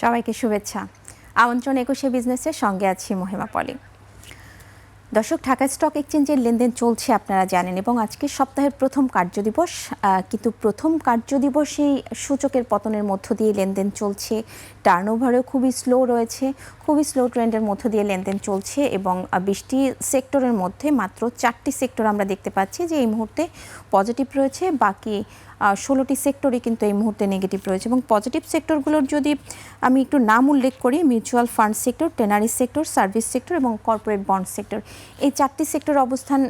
সবাইকে শুভেচ্ছা। আমন্ত্রণ ২১শে বিজনেসের সঙ্গে আছি মহিমা পলি। দর্শক, ঢাকা স্টক এক্সচেঞ্জের লেনদেন চলছে আপনারা জানেন, এবং আজকে সপ্তাহের প্রথম কার্যদিবস, কিন্তু প্রথম কার্যদিবসেই সূচকের পতনের মধ্য দিয়ে লেনদেন চলছে। টার্নওভারও খুবই স্লো রয়েছে, খুবই স্লো ট্রেন্ডের মধ্য দিয়ে লেনদেন চলছে, এবং ২০টি সেক্টরের মধ্যে মাত্র 4টি সেক্টর আমরা দেখতে পাচ্ছি যে এই মুহূর্তে পজিটিভ রয়েছে, বাকি 16টি সেক্টরই কিন্তু এই মুহূর্তে নেগেটিভ রয়েছে। এবং পজিটিভ সেক্টরগুলোর যদি আমি একটু নাম উল্লেখ করি, mutual fund sector, tannery sector, service sector এবং কর্পোরেট বন্ড সেক্টর, এই 4টি সেক্টর অবস্থান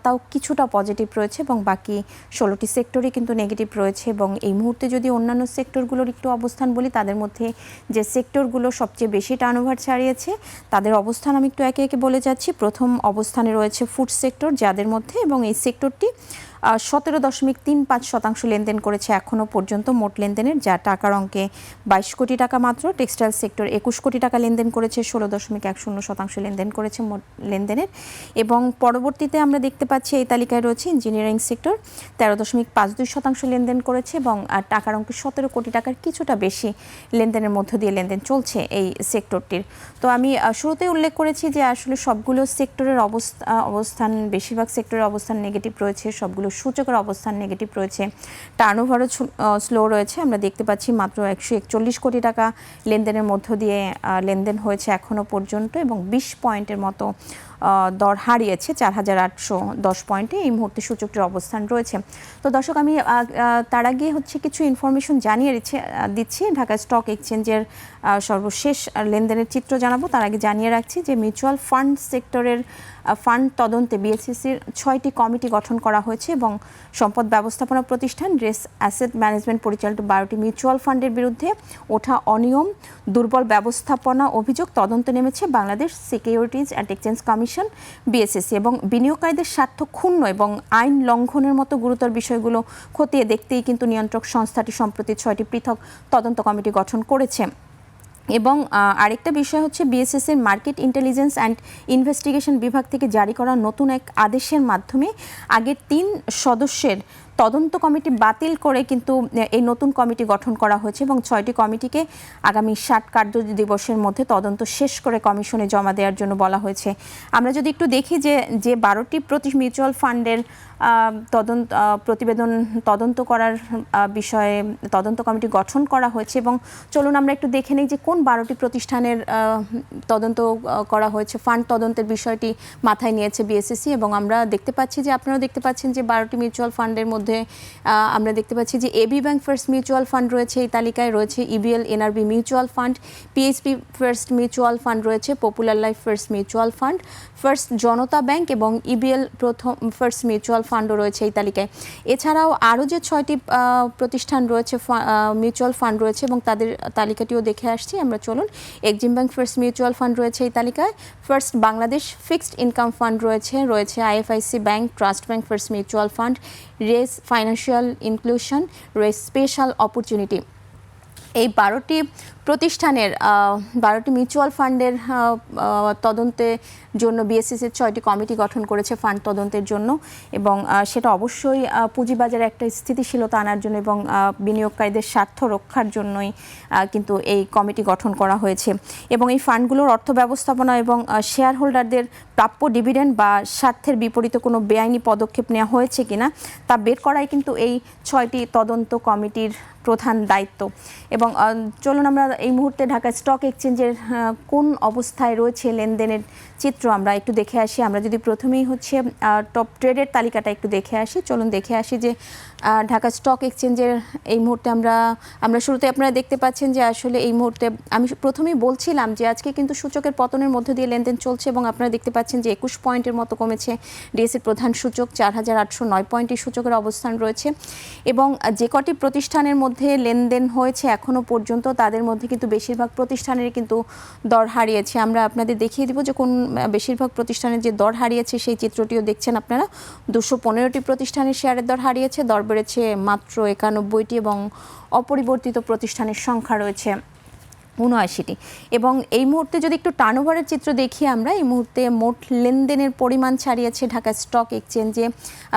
তাও কিছুটা পজিটিভ রয়েছে, এবং বাকি 16টি সেক্টরই কিন্তু নেগেটিভ রয়েছে। এবং এই মুহূর্তে যদি অন্যান্য সেক্টরগুলোর একটু অবস্থান বলি, তাদের মধ্যে যে সেক্টরগুলো সবচেয়ে বেশি টার্নওভার ছাড়িয়েছে তাদের অবস্থান আমি একটু একে একে বলে যাচ্ছি। প্রথম অবস্থানে রয়েছে ফুড সেক্টর, যাদের মধ্যে, এবং এই সেক্টরটি 17.35% লেনদেন করেছে এখনও পর্যন্ত মোট লেনদেনের, যা টাকার অঙ্কে 22 কোটি টাকা মাত্র। টেক্সটাইল সেক্টর 21 কোটি টাকা লেনদেন করেছে, 16.10% লেনদেন করেছে মোট লেনদেনের। এবং পরবর্তীতে আমরা দেখতে পাচ্ছি এই তালিকায় রয়েছে ইঞ্জিনিয়ারিং সেক্টর, 13.52% লেনদেন করেছে, এবং টাকার অঙ্কে 17 কোটি টাকার কিছুটা বেশি লেনদেনের মধ্য দিয়ে লেনদেন চলছে এই সেক্টরটির। তো আমি শুরুতেই উল্লেখ করেছি যে আসলে সবগুলো সেক্টরের অবস্থান, বেশিরভাগ সেক্টরের অবস্থান নেগেটিভ রয়েছে, সবগুলো সূচকের অবস্থান নেগেটিভ রয়েছে। টার্নওভারও স্লো রয়েছে, আমরা দেখতে পাচ্ছি মাত্র 141 কোটি টাকা লেনদেনের মধ্য দিয়ে লেনদেন হয়েছে এখনও পর্যন্ত, এবং 20 পয়েন্টের মতো দর হারিয়েছে, 4810 পয়েন্টে এই মুহূর্তে সূচকটির অবস্থান রয়েছে। তো দর্শক, আমি তার আগে কিছু ইনফরমেশন জানিয়ে দিচ্ছি। ঢাকা স্টক এক্সচেঞ্জের সর্বশেষ লেনদেনের চিত্র জানাবো। তার আগে জানিয়ে রাখছি যে মিউচুয়াল ফান্ড সেক্টরের ফান্ড তদন্তে বিএসইসির 6টি কমিটি গঠন করা হয়েছে, এবং সম্পদ ব্যবস্থাপনা প্রতিষ্ঠান রেস অ্যাসেট ম্যানেজমেন্ট পরিচালিত 12টি মিউচুয়াল ফান্ডের বিরুদ্ধে ওঠা অনিয়ম, দুর্বল ব্যবস্থাপনা অভিযোগ তদন্তে নেমেছে Bangladesh securities and exchange commission BSEC, এবং বিনিয়োগকারীদের স্বার্থ ক্ষুণ্ণ এবং আইন লঙ্ঘনের মতো গুরুতর বিষয়গুলো খতিয়ে দেখতেই কিন্তু নিয়ন্ত্রক সংস্থাটি সম্প্রতি 6টি পৃথক তদন্ত কমিটি গঠন করেছে। এবং আরেকটা বিষয় হচ্ছে, বিএসইসির মার্কেট ইন্টেলিজেন্স অ্যান্ড ইনভেস্টিগেশন বিভাগ থেকে জারি করা নতুন এক আদেশের মাধ্যমে আগের 3 সদস্যের তদন্ত কমিটি বাতিল করে কিন্তু এই নতুন কমিটি গঠন করা হয়েছে, এবং 6টি কমিটিকে আগামী 60 কার্য দিবসের মধ্যে তদন্ত শেষ করে কমিশনে জমা দেওয়ার জন্য বলা হয়েছে। আমরা যদি একটু দেখি যে 12টি মিউচুয়াল ফান্ডের তদন্ত করার বিষয়ে তদন্ত কমিটি গঠন করা হয়েছে, এবং চলুন আমরা একটু দেখে নিই যে কোন 12টি প্রতিষ্ঠানের তদন্ত করা হয়েছে। ফান্ড তদন্তের বিষয়টি মাথায় নিয়েছে বিএসইসি, এবং আমরা দেখতে পাচ্ছি যে আপনারাও দেখতে পাচ্ছেন যে 12টি মিউচুয়াল ফান্ডের মধ্যে আমরা দেখতে পাচ্ছি যে AB bank first mutual fund রয়েছে, এই তালিকায় রয়েছে EBL NRB mutual fund, PHP first mutual fund রয়েছে, popular life first mutual fund, first Janata bank এবং ইবিএল প্রথম ফার্স্ট মিউচুয়াল ফান্ডও রয়েছে এই তালিকায়। এছাড়াও আরও যে 6টি প্রতিষ্ঠান রয়েছে, মিউচুয়াল ফান্ড রয়েছে, এবং তাদের তালিকাটিও দেখে আসছি আমরা। চলুন, Exim bank first mutual fund রয়েছে এই তালিকায়, first Bangladesh fixed income fund রয়েছে IFIC bank, trust bank first mutual fund, race financial inclusion, race special opportunity. এই 12টি প্রতিষ্ঠানের 12টি মিউচুয়াল ফান্ডের তদন্তের জন্য বিএসইসির 6টি কমিটি গঠন করেছে ফান্ড তদন্তের জন্য, এবং সেটা অবশ্যই পুঁজিবাজারে একটা স্থিতিশীলতা আনার জন্য এবং বিনিয়োগকারীদের স্বার্থ রক্ষার জন্যই কিন্তু এই কমিটি গঠন করা হয়েছে। এবং এই ফান্ডগুলোর অর্থ ব্যবস্থাপনা এবং শেয়ার হোল্ডারদের প্রাপ্য ডিভিডেন্ড বা স্বার্থের বিপরীতে কোনো বেআইনি পদক্ষেপ নেওয়া হয়েছে কিনা তা বের করাই কিন্তু এই 6টি তদন্ত কমিটির প্রধান দায়িত্ব। এবং চলুন আমরা এই মুহূর্তে ঢাকা স্টক এক্সচেঞ্জের কোন অবস্থায় রয়েছে লেনদেনের চিত্র আমরা একটু দেখে আসি। আমরা যদি প্রথমেই টপ ট্রেডের তালিকাটা একটু দেখে আসি, চলুন দেখে আসি যে ঢাকা স্টক এক্সচেঞ্জের এই মুহূর্তে আমরা শুরুতে আপনারা দেখতে পাচ্ছেন যে আসলে এই মুহূর্তে আমি প্রথমেই বলছিলাম যে আজকে কিন্তু সূচকের পতনের মধ্য দিয়ে লেনদেন চলছে, এবং আপনারা দেখতে পাচ্ছেন যে 21 পয়েন্টের মতো কমেছে ডিএসইর প্রধান সূচক, 4809 পয়েন্টের সূচকের অবস্থান রয়েছে। এবং যে কটি প্রতিষ্ঠানের মধ্যে লেনদেন হয়েছে এখনও পর্যন্ত, তাদের মধ্যে কিন্তু বেশিরভাগ প্রতিষ্ঠানের কিন্তু দর হারিয়েছে। আমরা আপনাদের দেখিয়ে দিব যে কোন বেশিরভাগ প্রতিষ্ঠানের যে দর হারিয়েছে সেই চিত্রটিও দেখছেন আপনারা। 215টি প্রতিষ্ঠানের শেয়ারের দর হারিয়েছে, দর বেড়েছে মাত্র 91টি, এবং অপরিবর্তিত প্রতিষ্ঠানের সংখ্যা রয়েছে ৭৯টি। এবং এই মুহূর্তে যদি একটু টার্নওভারের চিত্র দেখি আমরা, এই মুহূর্তে মোট লেনদেনের পরিমাণ ছাড়িয়েছে ঢাকা স্টক এক্সচেঞ্জে,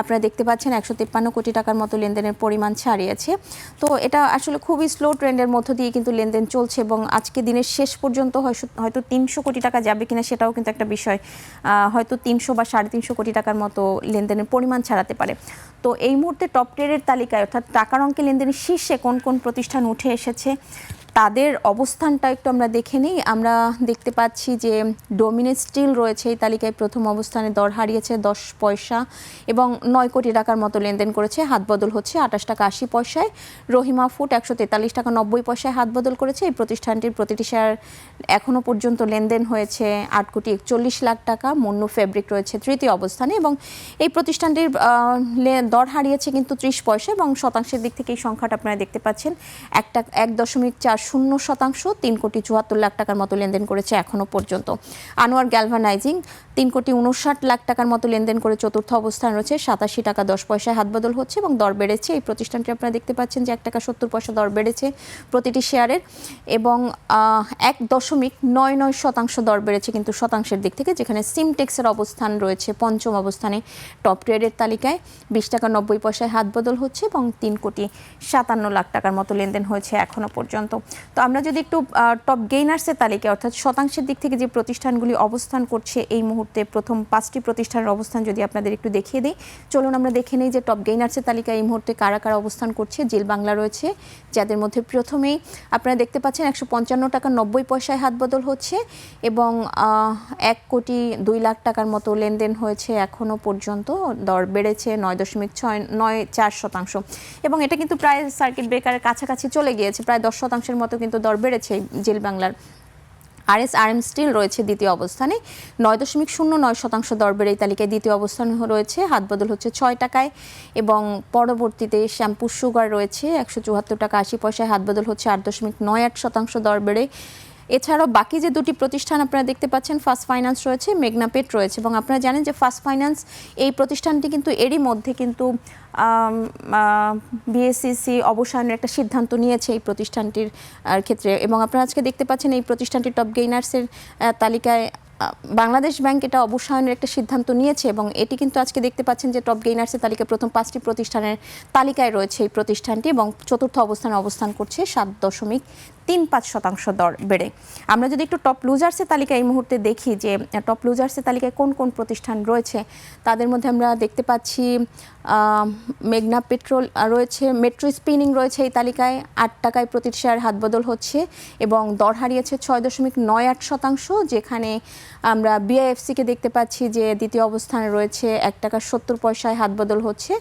আপনারা দেখতে পাচ্ছেন ১৫৩ কোটি টাকার মতো লেনদেনের পরিমাণ ছাড়িয়েছে। তো এটা আসলে খুবই স্লো ট্রেন্ডের মধ্য দিয়ে কিন্তু লেনদেন চলছে এবং আজকে দিনের শেষ পর্যন্ত হয়তো ৩০০ কোটি টাকা যাবে কিনা সেটাও কিন্তু একটা বিষয়, হয়তো ৩০০ বা ৩৫০ কোটি টাকার মতো লেনদেনের পরিমাণ ছাড়াতে পারে। তো এই মুহূর্তে টপ 10 এর তালিকায় অর্থাৎ টাকার অঙ্কে লেনদেনের শীর্ষে কোন কোন প্রতিষ্ঠান উঠে এসেছে তাদের অবস্থানটা একটু আমরা দেখে নিই। আমরা দেখতে পাচ্ছি যে ডোমিনেট স্টিল রয়েছে এই তালিকায় প্রথম অবস্থানে, দর হারিয়েছে 10 পয়সা এবং 9 কোটি টাকার মতো লেনদেন করেছে, হাত বদল হচ্ছে 28 টাকা 80 পয়সায়। রহিমা ফুড 143 টাকা 90 পয়সায় হাত বদল করেছে। এই প্রতিষ্ঠানটির প্রতিটি শেয়ার এখনও পর্যন্ত লেনদেন হয়েছে 8 কোটি 41 লাখ টাকা। মুন্নু ফেব্রিক রয়েছে তৃতীয় অবস্থানে এবং এই প্রতিষ্ঠানটির দর হারিয়েছে কিন্তু 30 পয়সা এবং শতাংশের দিক থেকে এই সংখ্যাটা আপনারা দেখতে পাচ্ছেন 1.40%, 3 কোটি 74 লাখ টাকার মতো লেনদেন করেছে এখনও পর্যন্ত। আনোয়ার গ্যালভানাইজিং 3 কোটি 59 লাখ টাকার মতো লেনদেন করে চতুর্থ অবস্থান রয়েছে, 87 টাকা 10 পয়সায় হাত বদল হচ্ছে এবং দর বেড়েছে। এই প্রতিষ্ঠানটি আপনারা দেখতে পাচ্ছেন যে 1 টাকা 70 পয়সা দর বেড়েছে প্রতিটি শেয়ারের এবং 1.99% দর বেড়েছে কিন্তু শতাংশের দিক থেকে, যেখানে সিমটেক্সের অবস্থান রয়েছে পঞ্চম অবস্থানে টপ ট্রেডের তালিকায়, 20 টাকা 90 পয়সায় হাত বদল হচ্ছে এবং 3 কোটি 57 লাখ টাকার মতো লেনদেন হয়েছে এখনও পর্যন্ত। তো আমরা যদি একটু টপ গেইনার্সের তালিকায় অর্থাৎ শতাংশের দিক থেকে যে প্রতিষ্ঠানগুলি অবস্থান করছে এই মুহূর্তে, প্রথম 5টি প্রতিষ্ঠানের অবস্থান যদি আপনাদের একটু দেখিয়ে দিই, চলুন আমরা দেখে নিই যে টপ গেইনার্সের তালিকায় এই মুহূর্তে কারা কারা অবস্থান করছে। জিল বাংলা রয়েছে, যাদের মধ্যে প্রথমেই আপনারা দেখতে পাচ্ছেন 155 টাকা 90 পয়সায় হাত বদল হচ্ছে এবং 1 কোটি 2 লাখ টাকার মতো লেনদেন হয়েছে এখনও পর্যন্ত, দর বেড়েছে 9.94% এবং এটা কিন্তু প্রায় সার্কিট ব্রেকারের কাছাকাছি চলে গিয়েছে, প্রায় 10% মতো কিন্তু দর বেড়েছে জিল বাংলার। RSRM স্টিল রয়েছে দ্বিতীয় অবস্থানে, 9.09% দর বেড়ে এই তালিকায় দ্বিতীয় অবস্থান রয়েছে, হাত বদল হচ্ছে 6 টাকায় এবং পরবর্তীতে শ্যাম্পু সুগার রয়েছে 174 টাকা 80 পয়সায় হাত বদল হচ্ছে 8.98% দর বেড়ে। এছাড়াও বাকি যে দুটি প্রতিষ্ঠান আপনারা দেখতে পাচ্ছেন, ফার্স্ট ফাইন্যান্স রয়েছে, মেঘনাপেট রয়েছে এবং আপনারা জানেন যে ফার্স্ট ফাইন্যান্স এই প্রতিষ্ঠানটি কিন্তু এরই মধ্যে কিন্তু বিএসসিসি অবসানের একটা সিদ্ধান্ত নিয়েছে এই প্রতিষ্ঠানটির ক্ষেত্রে এবং আপনারা আজকে দেখতে পাচ্ছেন এই প্রতিষ্ঠানটি টপ গেইনার্সের তালিকায় বাংলাদেশ ব্যাংক এটা অবসানের একটা সিদ্ধান্ত নিয়েছে এবং এটি কিন্তু আজকে দেখতে পাচ্ছেন যে টপ গেইনার্সের তালিকায় প্রথম 5টি প্রতিষ্ঠানের তালিকায় রয়েছে এই প্রতিষ্ঠানটি এবং চতুর্থ অবস্থানে অবস্থান করছে 7.35% দর বেড়ে। আমরা যদি একটু টপ লুজার্সের তালিকা এই মুহূর্তে দেখি যে টপ লুজার্সের তালিকায় কোন কোন প্রতিষ্ঠান রয়েছে, তাদের মধ্যে আমরা দেখতে পাচ্ছি মেঘনা পেট্রোল রয়েছে, মেট্রো স্পিনিং রয়েছে এই তালিকায়, 8 টাকায় প্রতি শেয়ার হাত বদল হচ্ছে এবং দর হারিয়েছে 6.98%, যেখানে আমরা বিআইএফসিকে দেখতে পাচ্ছি যে দ্বিতীয় অবস্থানে রয়েছে 1 টাকা 70 পয়সায় হাত বদল হচ্ছে,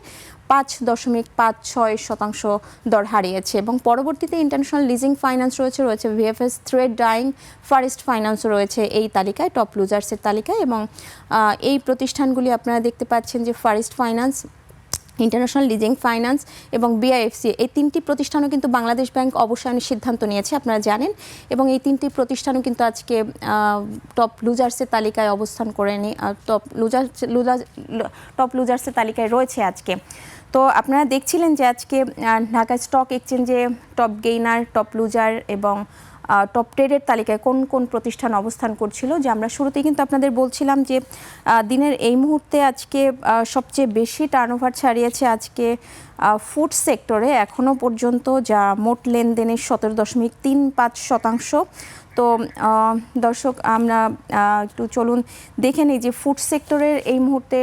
5.56% দর হারিয়েছে এবং পরবর্তীতে ইন্টারন্যাশনাল লিজিং ফাইন্যান্স রয়েছে ভিএফএস থ্রেড ডাইং, ফারেস্ট ফাইন্যান্সও রয়েছে এই তালিকায় টপ লুজার্সের তালিকায় এবং এই প্রতিষ্ঠানগুলি আপনারা দেখতে পাচ্ছেন যে Far East finance, international leasing finance এবং বিআইএফসি এই 3টি প্রতিষ্ঠানও কিন্তু বাংলাদেশ ব্যাংক অবসানের সিদ্ধান্ত নিয়েছে আপনারা জানেন এবং এই 3টি প্রতিষ্ঠানও কিন্তু আজকে টপ লুজার্সের তালিকায় অবস্থান করে টপ লুজার্সের তালিকায় রয়েছে আজকে। তো আপনারা দেখছিলেন যে আজকে ঢাকা স্টক এক্সচেঞ্জে টপ গেইনার, টপ লুজার এবং টপ ট্রেডের তালিকায় কোন কোন প্রতিষ্ঠান অবস্থান করছিল, যে আমরা শুরুতেই কিন্তু আপনাদের বলছিলাম যে দিনের এই মুহূর্তে আজকে সবচেয়ে বেশি টার্নওভার ছাড়িয়েছে আজকে ফুড সেক্টরে এখনও পর্যন্ত, যা মোট লেনদেনের 17.35%। তো দর্শক আমরা একটু চলুন দেখে নিই যে ফুড সেক্টরের এই মুহূর্তে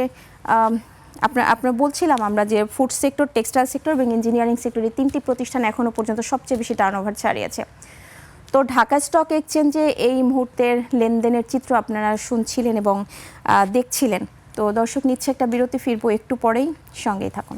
আপনারা বলছিলাম আমরা যে ফুড সেক্টর, টেক্সটাইল সেক্টর এবং ইঞ্জিনিয়ারিং সেক্টর এই 3টি প্রতিষ্ঠান এখনও পর্যন্ত সবচেয়ে বেশি টার্নওভার ছাড়িয়েছে। তো ঢাকা স্টক এক্সচেঞ্জে এই মুহূর্তের লেনদেনের চিত্র আপনারা শুনছিলেন এবং দেখছিলেন। তো দর্শক নিচ্ছে একটা বিরতি, ফিরবো একটু পরেই, সঙ্গেই থাকুন।